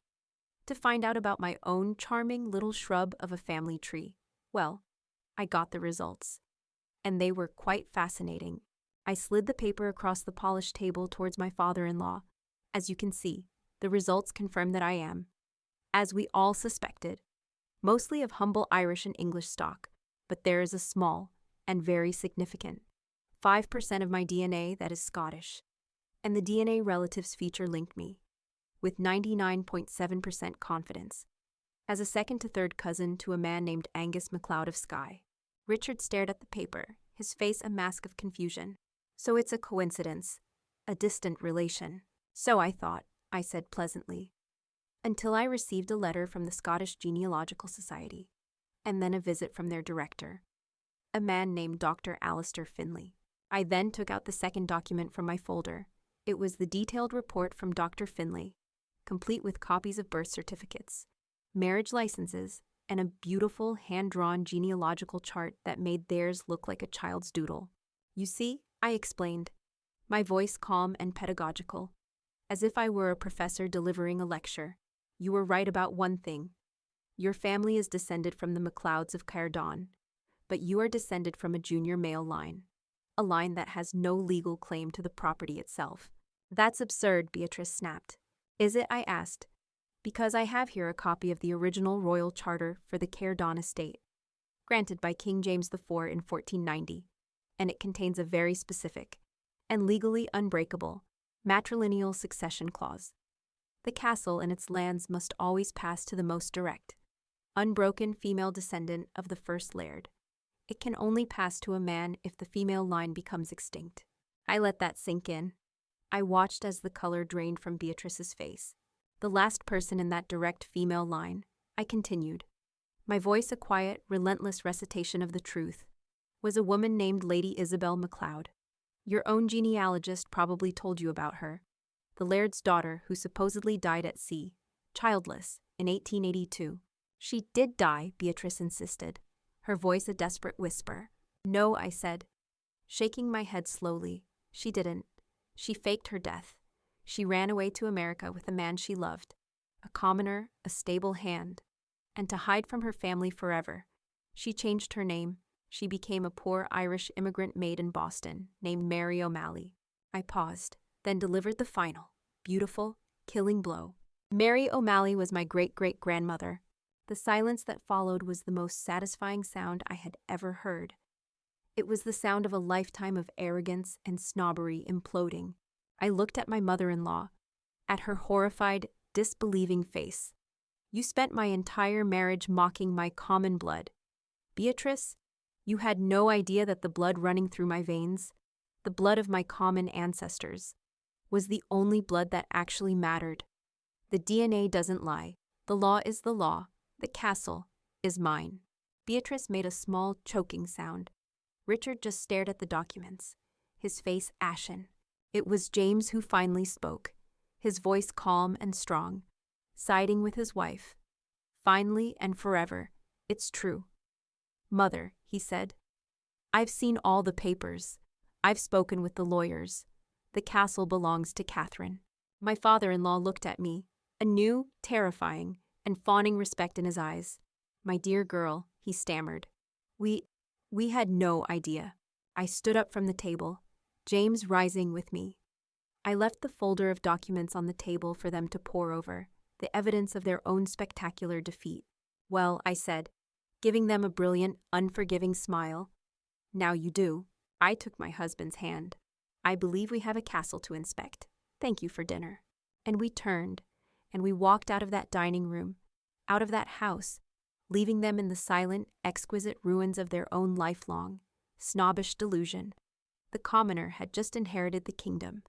A: To find out about my own charming little shrub of a family tree. Well, I got the results. And they were quite fascinating. I slid the paper across the polished table towards my father-in-law. As you can see, the results confirm that I am, as we all suspected, mostly of humble Irish and English stock, but there is a small, and very significant, 5% of my DNA that is Scottish. And the DNA relatives feature linked me, with 99.7% confidence, as a second to third cousin to a man named Angus MacLeod of Skye. Richard stared at the paper, his face a mask of confusion. So it's a coincidence, a distant relation. So I thought, I said pleasantly, until I received a letter from the Scottish Genealogical Society, and then a visit from their director, a man named Dr. Alistair Finley. I then took out the second document from my folder. It was the detailed report from Dr. Finley, complete with copies of birth certificates, marriage licenses, and a beautiful hand-drawn genealogical chart that made theirs look like a child's doodle. You see, I explained, my voice calm and pedagogical, as if I were a professor delivering a lecture. You were right about one thing. Your family is descended from the MacLeods of Caerdon, but you are descended from a junior male line, a line that has no legal claim to the property itself. That's absurd, Beatrice snapped. Is it? I asked, because I have here a copy of the original royal charter for the Caerdon estate, granted by King James IV in 1490, and it contains a very specific, and legally unbreakable, matrilineal succession clause. The castle and its lands must always pass to the most direct, unbroken female descendant of the first laird. It can only pass to a man if the female line becomes extinct. I let that sink in. I watched as the color drained from Beatrice's face. The last person in that direct female line, I continued, my voice a quiet, relentless recitation of the truth, was a woman named Lady Isabel MacLeod. Your own genealogist probably told you about her, the laird's daughter who supposedly died at sea, childless, in 1882. She did die, Beatrice insisted, her voice a desperate whisper. No, I said, shaking my head slowly. She didn't. She faked her death. She ran away to America with a man she loved, a commoner, a stable hand, and to hide from her family forever, she changed her name. She became a poor Irish immigrant maid in Boston named Mary O'Malley. I paused, then delivered the final, beautiful, killing blow. Mary O'Malley was my great-great-grandmother. The silence that followed was the most satisfying sound I had ever heard. It was the sound of a lifetime of arrogance and snobbery imploding. I looked at my mother-in-law, at her horrified, disbelieving face. You spent my entire marriage mocking my common blood. Beatrice, you had no idea that the blood running through my veins, the blood of my common ancestors, was the only blood that actually mattered. The DNA doesn't lie. The law is the law. The castle is mine. Beatrice made a small, choking sound. Richard just stared at the documents, his face ashen. It was James who finally spoke, his voice calm and strong, siding with his wife. Finally and forever, it's true. Mother, he said, I've seen all the papers. I've spoken with the lawyers. The castle belongs to Catherine. My father-in-law looked at me, a new, terrifying, and fawning respect in his eyes. My dear girl, he stammered. We had no idea. I stood up from the table, James rising with me. I left the folder of documents on the table for them to pore over. the evidence of their own spectacular defeat. Well, I said, giving them a brilliant, unforgiving smile. Now you do. I took my husband's hand. I believe we have a castle to inspect. Thank you for dinner. And we turned, and we walked out of that dining room, out of that house, leaving them in the silent, exquisite ruins of their own lifelong, snobbish delusion. The commoner had just inherited the kingdom,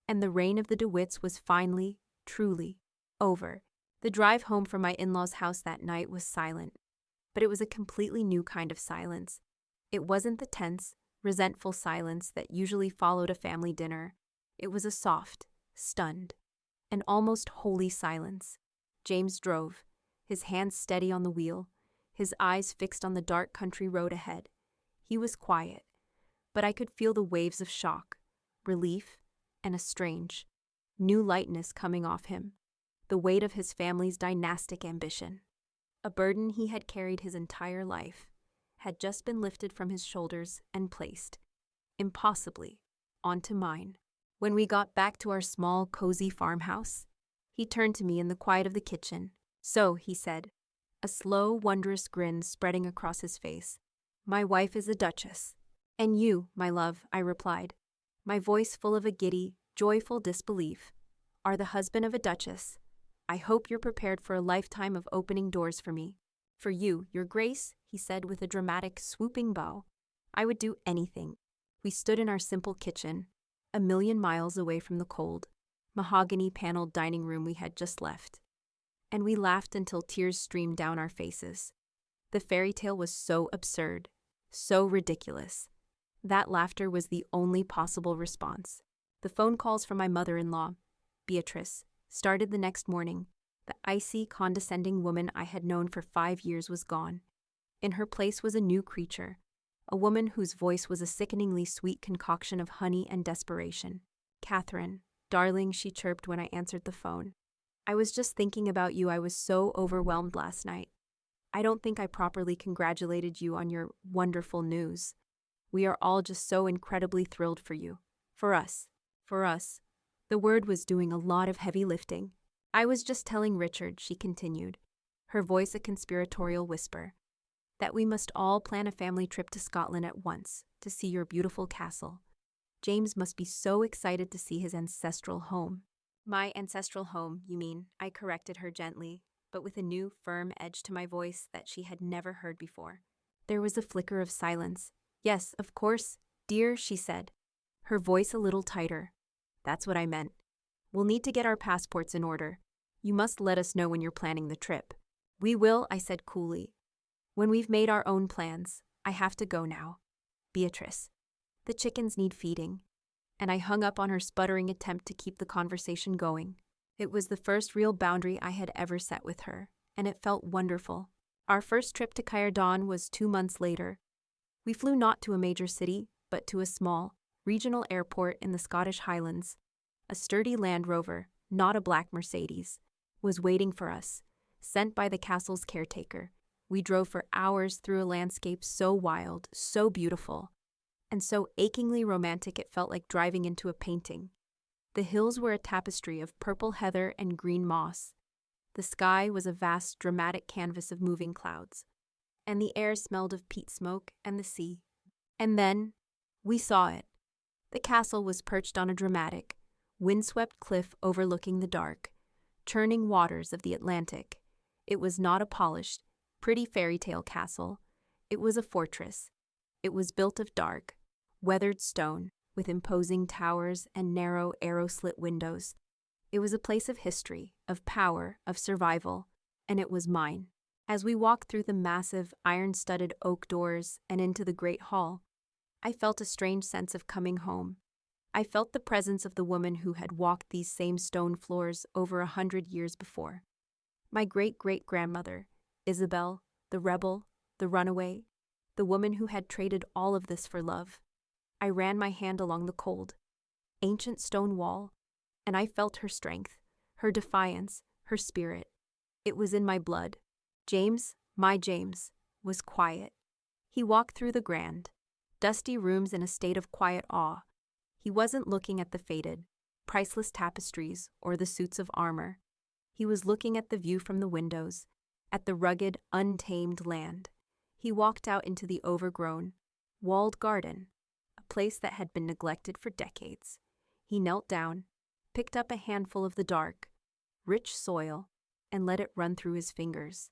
A: and the reign of the DeWitts was finally, truly, over. The drive home from my in-laws' house that night was silent, but it was a completely new kind of silence. It wasn't the tense, resentful silence that usually followed a family dinner. It was a soft, stunned, and almost holy silence. James drove, his hands steady on the wheel, his eyes fixed on the dark country road ahead. He was quiet, but I could feel the waves of shock, relief, and a strange, new lightness coming off him, the weight of his family's dynastic ambition. A burden he had carried his entire life had just been lifted from his shoulders and placed, impossibly, onto mine. When we got back to our small, cozy farmhouse, he turned to me in the quiet of the kitchen. So, he said, a slow, wondrous grin spreading across his face, my wife is a duchess. And you, my love, I replied, my voice full of a giddy, joyful disbelief, are the husband of a duchess. I hope you're prepared for a lifetime of opening doors for me. For you, your grace, he said with a dramatic, swooping bow. I would do anything. We stood in our simple kitchen, a million miles away from the cold, mahogany-paneled dining room we had just left. And we laughed until tears streamed down our faces. The fairy tale was so absurd, so ridiculous. That laughter was the only possible response. The phone calls from my mother-in-law, Beatrice, started the next morning. The icy, condescending woman I had known for 5 years was gone. In her place was a new creature, a woman whose voice was a sickeningly sweet concoction of honey and desperation. Catherine, darling, she chirped when I answered the phone. I was just thinking about you. I was so overwhelmed last night. I don't think I properly congratulated you on your wonderful news. We are all just so incredibly thrilled for you. For us. The word was doing a lot of heavy lifting. I was just telling Richard, she continued, her voice a conspiratorial whisper, that we must all plan a family trip to Scotland at once to see your beautiful castle. James must be so excited to see his ancestral home. My ancestral home, you mean, I corrected her gently, but with a new, firm edge to my voice that she had never heard before. There was a flicker of silence. Yes, of course, dear, she said, her voice a little tighter. That's what I meant. We'll need to get our passports in order. You must let us know when you're planning the trip. We will, I said coolly. When we've made our own plans, I have to go now. Beatrice, the chickens need feeding. And I hung up on her sputtering attempt to keep the conversation going. It was the first real boundary I had ever set with her, and it felt wonderful. Our first trip to Caerdawn was 2 months later. We flew not to a major city, but to a small, regional airport in the Scottish Highlands. A sturdy Land Rover, not a black Mercedes, was waiting for us, sent by the castle's caretaker. We drove for hours through a landscape so wild, so beautiful, and so achingly romantic it felt like driving into a painting. The hills were a tapestry of purple heather and green moss. The sky was a vast, dramatic canvas of moving clouds, and the air smelled of peat smoke and the sea. And then, we saw it. The castle was perched on a dramatic, windswept cliff overlooking the dark, churning waters of the Atlantic. It was not a polished, pretty fairy tale castle. It was a fortress. It was built of dark, weathered stone, with imposing towers and narrow, arrow-slit windows. It was a place of history, of power, of survival, and it was mine. As we walked through the massive, iron-studded oak doors and into the great hall, I felt a strange sense of coming home. I felt the presence of the woman who had walked these same stone floors over 100 years before. My great-great-grandmother, Isabel, the rebel, the runaway, the woman who had traded all of this for love. I ran my hand along the cold, ancient stone wall, and I felt her strength, her defiance, her spirit. It was in my blood. James, my James, was quiet. He walked through the grand, dusty rooms in a state of quiet awe. He wasn't looking at the faded, priceless tapestries or the suits of armor. He was looking at the view from the windows, at the rugged, untamed land. He walked out into the overgrown, walled garden, a place that had been neglected for decades. He knelt down, picked up a handful of the dark, rich soil, and let it run through his fingers,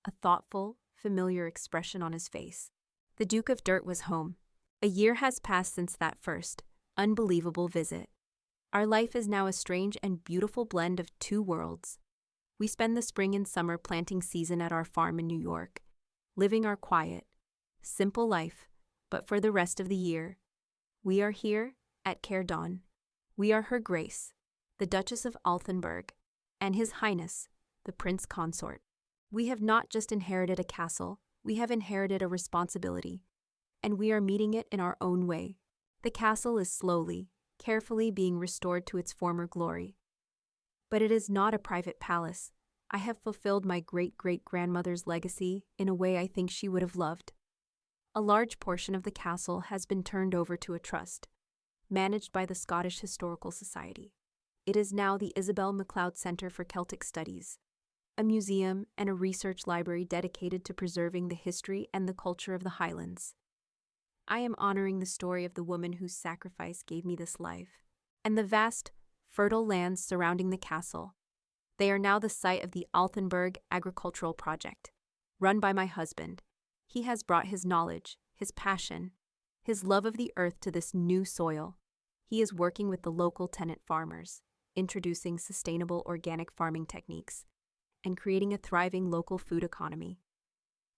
A: a thoughtful, familiar expression on his face. The Duke of Dirt was home. A year has passed since that first, unbelievable visit. Our life is now a strange and beautiful blend of two worlds. We spend the spring and summer planting season at our farm in New York, living our quiet, simple life, but for the rest of the year, we are here at Caer. We are Her Grace, the Duchess of Altenburg, and His Highness, the Prince Consort. We have not just inherited a castle, we have inherited a responsibility, and we are meeting it in our own way. The castle is slowly, carefully being restored to its former glory. But it is not a private palace. I have fulfilled my great-great-grandmother's legacy in a way I think she would have loved. A large portion of the castle has been turned over to a trust, managed by the Scottish Historical Society. It is now the Isabel MacLeod Centre for Celtic Studies, a museum and a research library dedicated to preserving the history and the culture of the Highlands. I am honoring the story of the woman whose sacrifice gave me this life, and the vast, fertile lands surrounding the castle. They are now the site of the Altenburg Agricultural Project, run by my husband. He has brought his knowledge, his passion, his love of the earth to this new soil. He is working with the local tenant farmers, introducing sustainable organic farming techniques, and creating a thriving local food economy.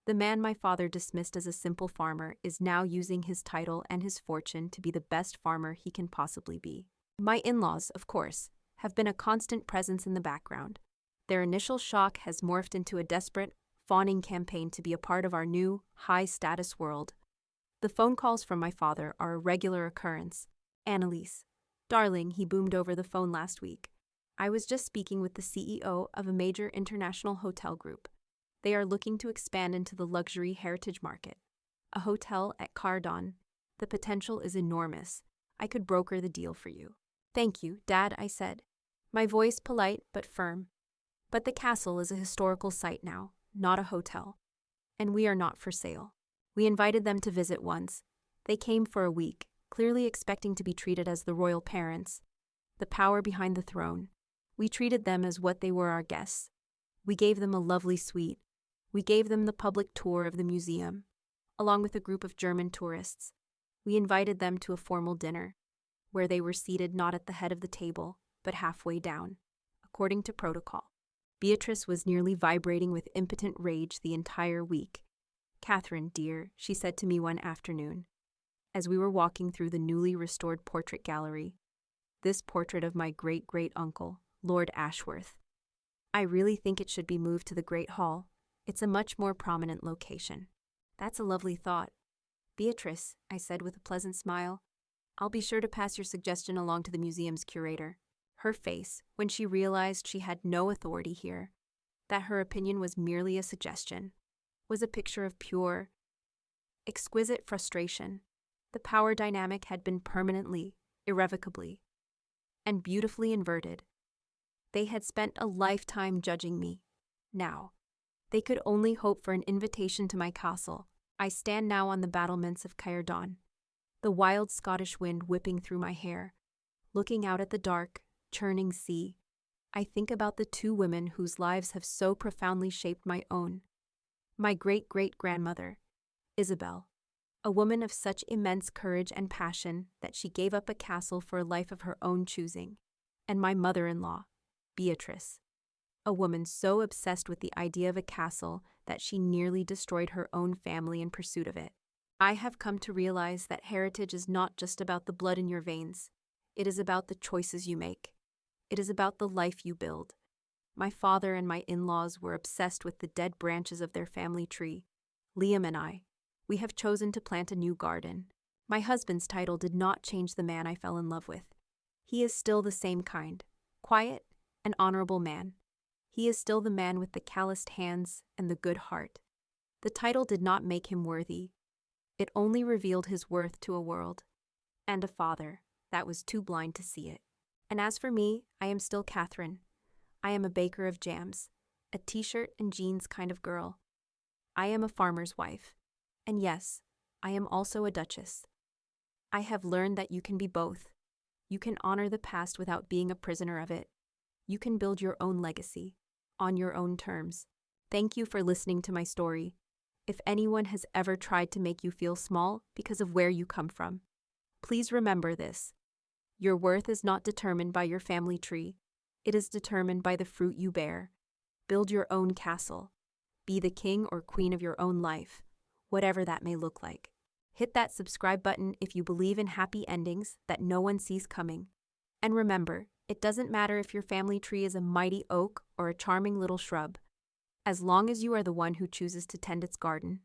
A: The man my father dismissed as a simple farmer is now using his title and his fortune to be the best farmer he can possibly be. My in-laws, of course, have been a constant presence in the background. Their initial shock has morphed into a desperate, fawning campaign to be a part of our new, high-status world. The phone calls from my father are a regular occurrence. Annalise, darling, he boomed over the phone last week. I was just speaking with the CEO of a major international hotel group. They are looking to expand into the luxury heritage market. A hotel at Caer. The potential is enormous. I could broker the deal for you. Thank you, Dad, I said, my voice polite but firm. But the castle is a historical site now, not a hotel. And we are not for sale. We invited them to visit once. They came for a week, clearly expecting to be treated as the royal parents, the power behind the throne. We treated them as what they were, our guests. We gave them a lovely suite. We gave them the public tour of the museum, along with a group of German tourists. We invited them to a formal dinner, where they were seated not at the head of the table, but halfway down, according to protocol. Beatrice was nearly vibrating with impotent rage the entire week. "Catherine, dear," she said to me one afternoon, as we were walking through the newly restored portrait gallery, this portrait of my great-great-uncle, Lord Ashworth. "I really think it should be moved to the Great Hall. It's a much more prominent location." "That's a lovely thought, Beatrice," I said with a pleasant smile. "I'll be sure to pass your suggestion along to the museum's curator." Her face, when she realized she had no authority here, that her opinion was merely a suggestion, was a picture of pure, exquisite frustration. The power dynamic had been permanently, irrevocably, and beautifully inverted. They had spent a lifetime judging me. Now, they could only hope for an invitation to my castle. I stand now on the battlements of Caer, the wild Scottish wind whipping through my hair, looking out at the dark, churning sea. I think about the two women whose lives have so profoundly shaped my own. My great-great-grandmother, Isabel, a woman of such immense courage and passion that she gave up a castle for a life of her own choosing, and my mother-in-law, Beatrice, a woman so obsessed with the idea of a castle that she nearly destroyed her own family in pursuit of it. I have come to realize that heritage is not just about the blood in your veins. It is about the choices you make. It is about the life you build. My father and my in-laws were obsessed with the dead branches of their family tree. Liam and I, we have chosen to plant a new garden. My husband's title did not change the man I fell in love with. He is still the same kind, quiet and honorable man. He is still the man with the calloused hands and the good heart. The title did not make him worthy. It only revealed his worth to a world, and a father that was too blind to see it. And as for me, I am still Catherine, I am a baker of jams, a t-shirt and jeans kind of girl. I am a farmer's wife. And yes, I am also a duchess. I have learned that you can be both. You can honor the past without being a prisoner of it. You can build your own legacy, on your own terms. Thank you for listening to my story. If anyone has ever tried to make you feel small because of where you come from, please remember this. Your worth is not determined by your family tree. It is determined by the fruit you bear. Build your own castle. Be the king or queen of your own life, whatever that may look like. Hit that subscribe button if you believe in happy endings that no one sees coming. And remember, it doesn't matter if your family tree is a mighty oak or a charming little shrub, as long as you are the one who chooses to tend its garden.